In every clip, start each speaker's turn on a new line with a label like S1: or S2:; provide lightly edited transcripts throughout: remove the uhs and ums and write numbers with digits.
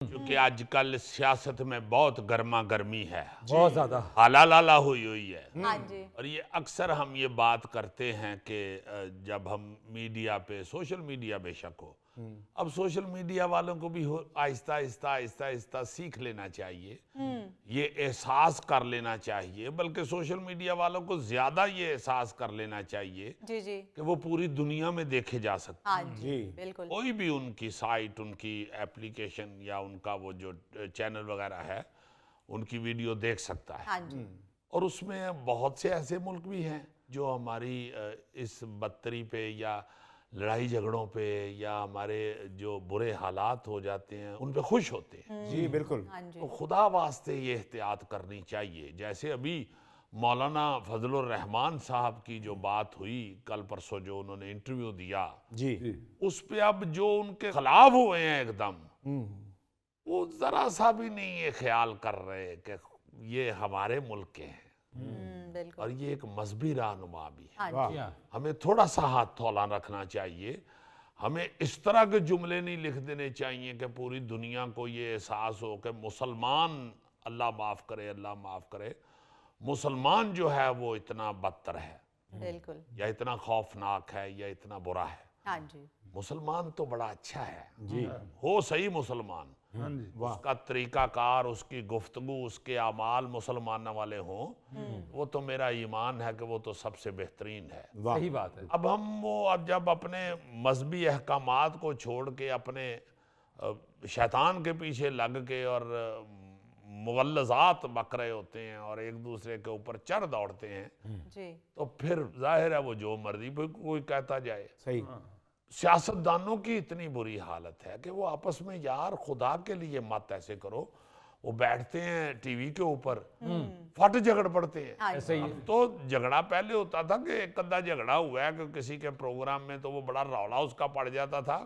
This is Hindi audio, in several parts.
S1: क्योंकि आजकल सियासत में बहुत गर्मा गर्मी है,
S2: बहुत ज्यादा।
S1: हाला हुई हुई है।
S3: हाँ जी।
S1: और ये अक्सर हम ये बात करते हैं कि जब हम मीडिया पे, सोशल मीडिया बेशक हो, अब सोशल मीडिया वालों को भी आहिस्ता आहिस्ता आहिस्ता आहिस्ता सीख लेना चाहिए, ये एहसास कर लेना चाहिए, बल्कि सोशल मीडिया वालों को ज्यादा ये एहसास कर लेना चाहिए
S3: जी जी।
S1: कि वो पूरी दुनिया में देखे जा सकते
S3: हाँ
S1: हैं।
S3: जी बिल्कुल।
S1: कोई भी उनकी साइट, उनकी एप्लीकेशन या उनका वो जो चैनल वगैरह है, उनकी वीडियो देख सकता है।
S3: हाँ जी।
S1: और उसमें बहुत से ऐसे मुल्क भी हैं जो हमारी इस बदतरी पे या लड़ाई झगड़ों पे या हमारे जो बुरे हालात हो जाते हैं उन पे खुश होते हैं।
S2: जी बिल्कुल।
S3: हाँ जी।
S1: तो खुदा वास्ते ये एहतियात करनी चाहिए। जैसे अभी मौलाना फजलुर रहमान साहब की जो बात हुई कल परसों, जो उन्होंने इंटरव्यू दिया,
S2: जी
S1: उस पे अब जो उनके खिलाफ हुए हैं एकदम, वो जरा सा भी नहीं ये ख्याल कर रहे कि ये हमारे मुल्क के हैं
S3: बिल्कुल।
S1: और ये एक मजहबी रहनुमा भी है।
S3: हाँ
S2: वाह।
S3: जी।
S1: हमें थोड़ा सा हाथ थौला रखना चाहिए। हमें इस तरह के जुमले नहीं लिख देने चाहिए कि पूरी दुनिया को ये एहसास हो कि मुसलमान, अल्लाह माफ़ करे, अल्लाह माफ़ करे, मुसलमान जो है वो इतना बदतर है
S3: बिल्कुल।
S1: या इतना खौफनाक है या इतना बुरा है।
S3: हाँ जी।
S1: मुसलमान तो बड़ा अच्छा है,
S2: जी
S1: हो सही मुसलमान,
S2: वाह।
S1: उसका तरीकाकार, उसकी गुफ्तगू, उसके अमाल मुसलमान वाले हों, वो तो मेरा ईमान है कि वो तो सबसे बेहतरीन है।
S2: वाह।
S4: सही बात है।
S1: अब जब अपने मजहबी अहकामात को छोड़ के अपने शैतान के पीछे लग के और मुगल्लज़ात बक रहे होते हैं और एक दूसरे के ऊपर चढ़ दौड़ते हैं,
S3: जी।
S1: तो फिर जाहिर है वो जो मर्जी पे कोई कहता जाए।
S2: सही।
S1: सियासतदानों की इतनी बुरी हालत है कि वो आपस में, यार खुदा के लिए मत ऐसे करो, वो बैठते हैं टीवी के ऊपर, फट झगड़ पड़ते हैं।
S3: हाँ
S4: ऐसे ही
S1: अब तो झगड़ा पहले होता था कि एक अद्धा झगड़ा हुआ है कि किसी के प्रोग्राम में, तो वो बड़ा रौला उसका पड़ जाता था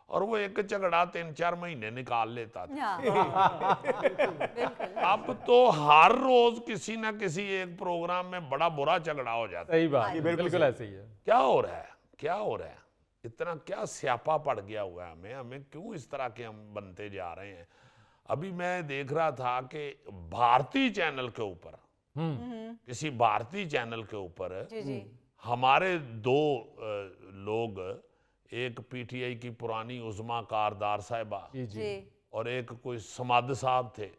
S1: और वो एक झगड़ा 3-4 महीने निकाल लेता था।
S3: हाँ बिल्कुल।
S1: अब तो हर रोज किसी ना किसी एक प्रोग्राम में बड़ा बुरा झगड़ा हो जाता है।
S4: सही बात
S3: हाँ
S4: है,
S3: जी।
S4: बिल्कुल ऐसे ही है।
S1: क्या हो रहा है, क्या हो रहा है? इतना क्या स्यापा पड़ गया हुआ है हमें क्यों इस तरह के हम बनते जा रहे हैं? अभी मैं देख रहा था कि भारतीय चैनल के ऊपर, किसी भारतीय चैनल के ऊपर
S3: जी जी।
S1: हमारे दो लोग, एक पीटीआई की पुरानी उज़्मा कारदार साहिबा
S4: जी
S3: जी।
S4: जी।
S1: और एक कोई समाद साहब थे,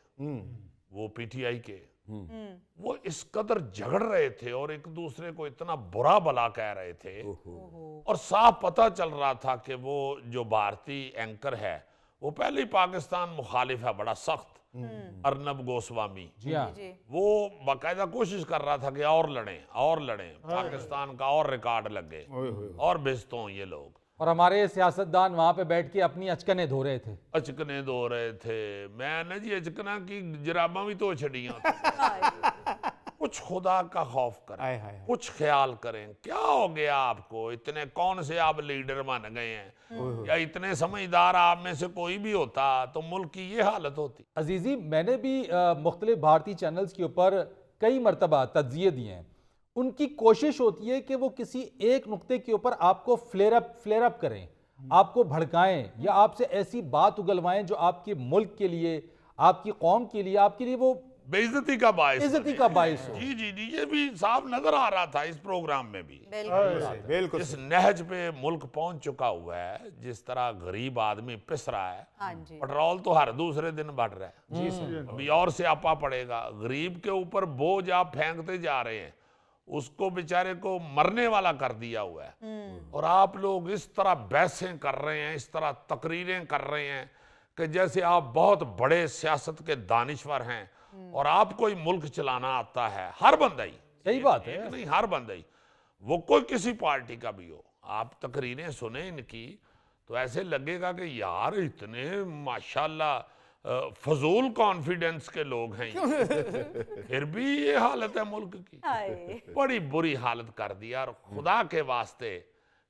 S1: वो पीटीआई के, वो इस कदर झगड़ रहे थे और एक दूसरे को इतना बुरा भला कह रहे थे और साफ पता चल रहा था कि वो जो भारतीय एंकर है वो पहले ही पाकिस्तान मुखालिफ है, बड़ा सख्त, अर्नब गोस्वामी।
S4: जी हाँ।
S3: जी।
S1: वो बाकायदा कोशिश कर रहा था कि और लड़ें, पाकिस्तान का और रिकॉर्ड लगे और बेइज्जत हों ये लोग।
S4: और हमारे सियासतदान वहां पे बैठ के अपनी अचकने धो रहे थे।
S1: अचकने धो रहे थे। मैंने जी अचकना की जराबा भी तो छड़ियां। कुछ खुदा का खौफ करें,
S2: हाय हाय।
S1: कुछ ख्याल करें। क्या हो गया आपको? इतने कौन से आप लीडर बन गए हैं? या इतने समझदार आप में से कोई भी होता तो मुल्क की ये हालत होती।
S4: अजीजी, मैंने भी मुख्तलिफ भारतीय चैनल्स के ऊपर कई मरतबा तज्जिए दिए हैं। उनकी कोशिश होती है कि वो किसी एक नुक्ते के ऊपर आपको फ्लेयर अप करें, आपको भड़काएं या आपसे ऐसी बात उगलवाएं जो आपके मुल्क के लिए, आपकी कौम के लिए, आपके लिए वो
S1: बेइज्जती का बायस
S4: इज्जती
S1: बने।
S4: का बायस हो।
S1: जी जी जी, ये भी साफ नजर आ रहा था इस प्रोग्राम में भी।
S3: बिल्कुल।
S2: बिल्कुल।
S1: इस नहज पे मुल्क पहुंच चुका हुआ है, जिस तरह गरीब आदमी पिस रहा है।
S3: हाँ जी।
S1: पेट्रोल तो हर दूसरे दिन बढ़ रहा है।
S2: जी सर।
S1: अभी और स्यापा पड़ेगा। गरीब के ऊपर बोझ आप फेंकते जा रहे हैं, उसको बेचारे को मरने वाला कर दिया हुआ है। और आप लोग इस तरह बहसें कर रहे हैं, इस तरह तकरीरें कर रहे हैं कि जैसे आप बहुत बड़े सियासत के दानिश्वर हैं और आपको ही मुल्क चलाना आता है। हर बंदा ही,
S4: सही बात है।
S1: एक नहीं, हर बंदा ही, वो कोई किसी पार्टी का भी हो। आप तकरीरें सुने इनकी तो ऐसे लगेगा कि यार इतने माशाल्लाह फजूल कॉन्फिडेंस के लोग हैं ये। फिर भी ये हालत है मुल्क की।
S3: हाय।
S1: बड़ी बुरी हालत कर दिया। और खुदा के वास्ते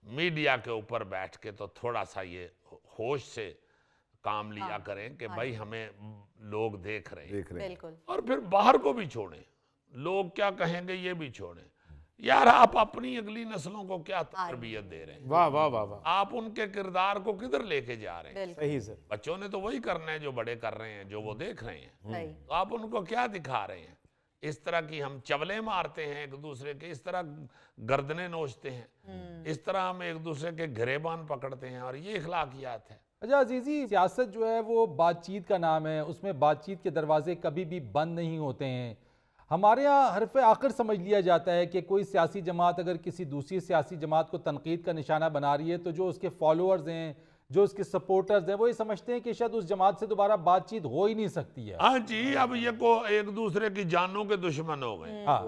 S1: मीडिया के ऊपर बैठ के तो थोड़ा सा ये होश से काम लिया करें कि भाई हमें लोग देख रहे हैं।
S2: देख रहे हैं।
S3: बिल्कुल।
S1: और फिर बाहर को भी छोड़ें, लोग क्या कहेंगे ये भी छोड़ें। यार आप अपनी अगली नस्लों को क्या तरबियत दे रहे हैं?
S2: वाह वाह वाह वाह,
S1: आप उनके किरदार को किधर लेके जा रहे हैं?
S3: बिल्कुल
S2: सही सर।
S1: बच्चों ने तो वही करना है जो बड़े कर रहे हैं, जो वो देख रहे हैं।
S3: सही
S1: तो आप उनको क्या दिखा रहे हैं? इस तरह की हम चवले मारते हैं एक दूसरे के, इस तरह गर्दनें नोचते हैं, इस तरह हम एक दूसरे के गिरेबान पकड़ते हैं, और ये इखलाकियात है।
S4: अच्छा अजीजी, सियासत जो है वो बातचीत का नाम है, उसमें बातचीत के दरवाजे कभी भी बंद नहीं होते हैं। हमारे यहाँ हरफ आखिर समझ लिया जाता है कि कोई सियासी जमात अगर किसी दूसरी सियासी जमात को तनकीद का निशाना बना रही है तो जो उसके फॉलोअर्स हैं, जो उसके सपोर्टर्स हैं, वो ये समझते हैं कि शायद उस जमात से दोबारा बातचीत हो ही नहीं सकती है।
S1: हाँ जी, अब ये को एक दूसरे की जानों के दुश्मन हो गए।
S4: हाँ,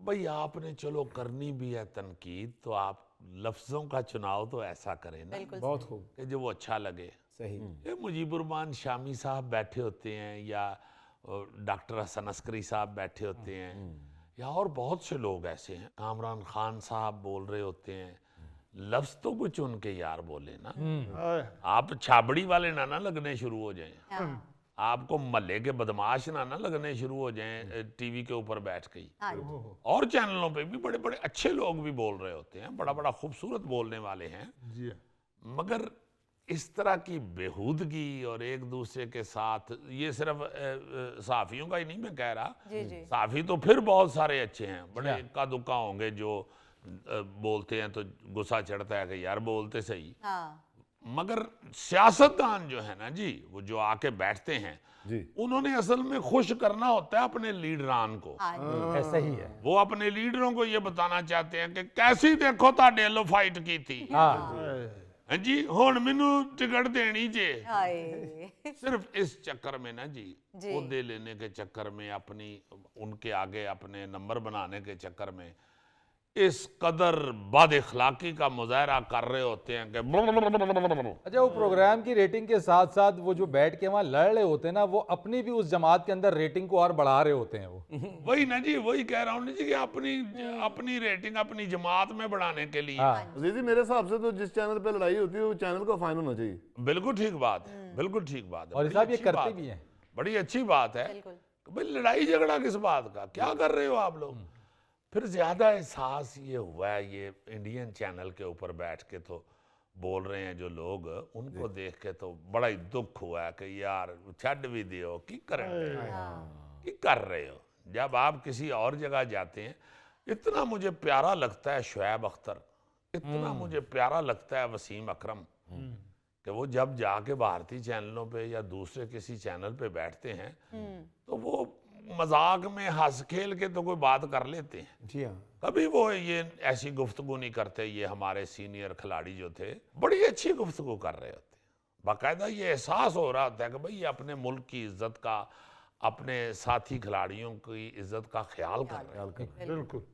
S1: भाई आपने चलो करनी भी है तनकीद, तो आप लफ्जों का चुनाव तो ऐसा करें ना
S3: बिल्कुल
S2: बहुत खूब,
S1: कि जो वो अच्छा लगे।
S2: सही।
S1: ये मुजीबुररहमान शामी साहब बैठे होते हैं, या डॉक्टर हसन अस्करी साहब बैठे होते हैं, या और बहुत से लोग ऐसे हैं, कामरान खान साहब बोल रहे होते हैं, लफ्ज तो कुछ उनके यार बोले ना, आप छाबड़ी वाले ना लगने शुरू हो जाएं,
S3: हाँ
S1: आपको मल्ले के बदमाश ना लगने शुरू हो जाएं टीवी के ऊपर बैठ के ही।
S3: हाँ
S1: और चैनलों पे भी बड़े बड़े अच्छे लोग भी बोल रहे होते हैं, बड़ा बड़ा खूबसूरत बोलने वाले हैं, मगर इस तरह की बेहूदगी और एक दूसरे के साथ, ये सिर्फ सहाफियों का ही नहीं मैं कह रहा,
S3: जी जी
S1: सहाफी तो फिर बहुत सारे अच्छे हैं, बड़े इक्का दुक्का होंगे जो बोलते हैं तो गुस्सा चढ़ता है कि यार बोलते सही,
S3: हाँ
S1: मगर सियासतदान जो है ना जी, वो जो आके बैठते हैं,
S2: जी,
S1: उन्होंने असल में खुश करना होता है अपने लीडरान को।
S3: हाँ जी
S4: ऐसा ही है।
S1: वो अपने लीडरों को ये बताना चाहते हैं कि कैसी देखो ताडे लो फाइट की थी,
S4: हाँ,
S1: हैं जी, हुण मैनू टिकट देनी जे।
S3: हाय
S1: सिर्फ इस चक्कर में ना जी,
S3: जी।
S1: ओहदे लेने के चक्कर में, अपनी उनके आगे अपने नंबर बनाने के चक्कर में इस कदर बद इखलाकी का मुजाहरा कर रहे होते हैं कि
S4: अच्छा वो प्रोग्राम की रेटिंग के साथ साथ वो जो बैठ के वहाँ लड़ रहे होते हैं ना, वो अपनी भी उस जमात के अंदर रेटिंग को और बढ़ा रहे होते हैं वो।
S1: वही ना जी, वही कह रहा हूँ ना जी कि अपनी रेटिंग अपनी जमात में बढ़ाने के लिए।
S4: हाँ,
S2: अजीजी मेरे हिसाब से तो जिस चैनल पे लड़ाई होती है वो चैनल को फाइन होना चाहिए।
S1: बिल्कुल ठीक बात है, बिल्कुल ठीक बात है,
S4: और
S1: बड़ी
S4: साहब ये
S1: अच्छी
S4: करते
S1: बात
S4: भी
S1: है,
S4: हैं।
S1: बड़ी अच्छी बात है
S3: बिल्कुल
S1: कि भाई लड़ाई झगड़ा किस बात का, क्या कर रहे हो आप लोग। फिर ज्यादा एहसास ये हुआ है, ये इंडियन चैनल के ऊपर बैठ के तो बोल रहे हैं जो लोग, उनको देख के तो बड़ा ही दुख हुआ है कि यार छड़ भी दियो की कर रहे हो। जब आप किसी और जगह जाते हैं, इतना मुझे प्यारा लगता है शुएब अख्तर, इतना मुझे प्यारा लगता है वसीम अकरम, कि वो जब जाके भारतीय चैनलों पे या दूसरे किसी चैनल पे बैठते हैं तो वो मजाक में हंस खेल के तो कोई बात कर लेते हैं,
S2: जी हाँ,
S1: कभी वो ये ऐसी गुफ्तगू नहीं करते। ये हमारे सीनियर खिलाड़ी जो थे बड़ी अच्छी गुफ्तगू कर रहे होते, बाकायदा ये एहसास हो रहा होता है कि भाई ये अपने मुल्क की इज्जत का, अपने साथी खिलाड़ियों की इज्जत का ख्याल कर रहे हैं।
S2: ख्याल कर।
S3: बिल्कुल